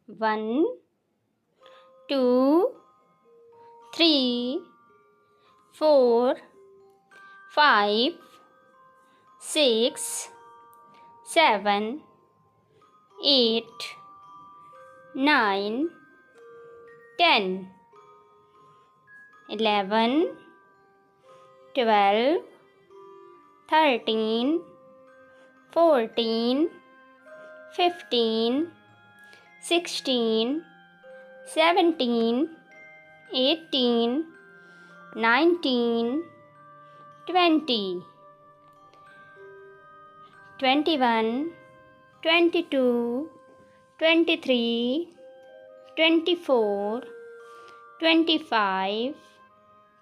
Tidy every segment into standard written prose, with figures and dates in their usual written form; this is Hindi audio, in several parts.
1 2 3 4 5 6 7 8 9 10 11 12 13 14 15 16 17 18 19 20 21 22 23 24 25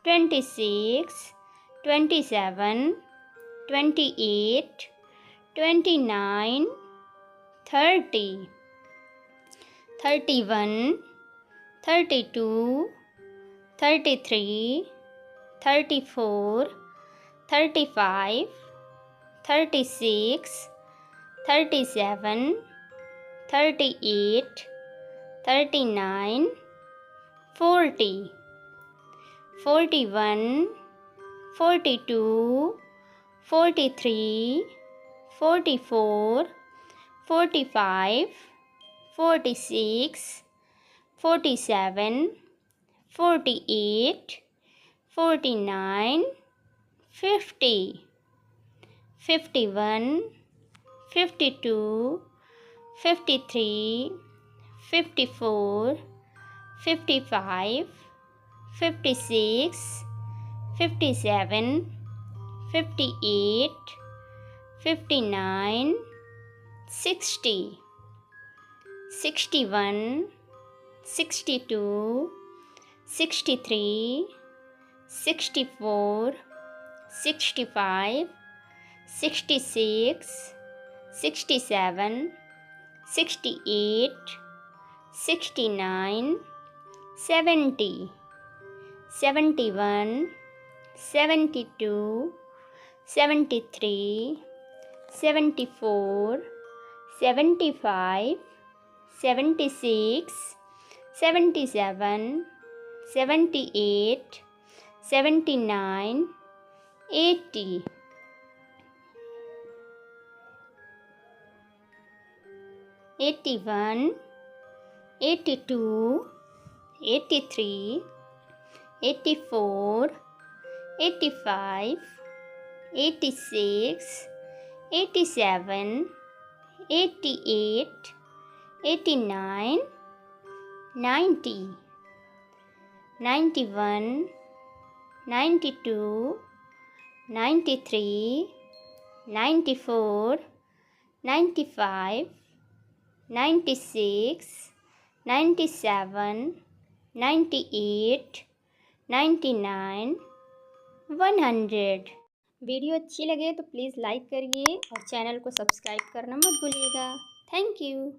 26 27 28 29 30 31 32 33 34 35 36 37 38 39 40 41 42 43 44 45 46 47 48 49 50 51 52 53 54 55 56 57 58 59 60 61 62 63 64 65 66 67 68 69 70 71 72 73 74 75 76 77 78 79 80 81 82 83 84 85 86 87 88 89 90 91 92 93 94 95 96 97 98 99 100। वीडियो अच्छी लगे तो प्लीज़ लाइक करिए और चैनल को सब्सक्राइब करना मत भूलिएगा। Thank you.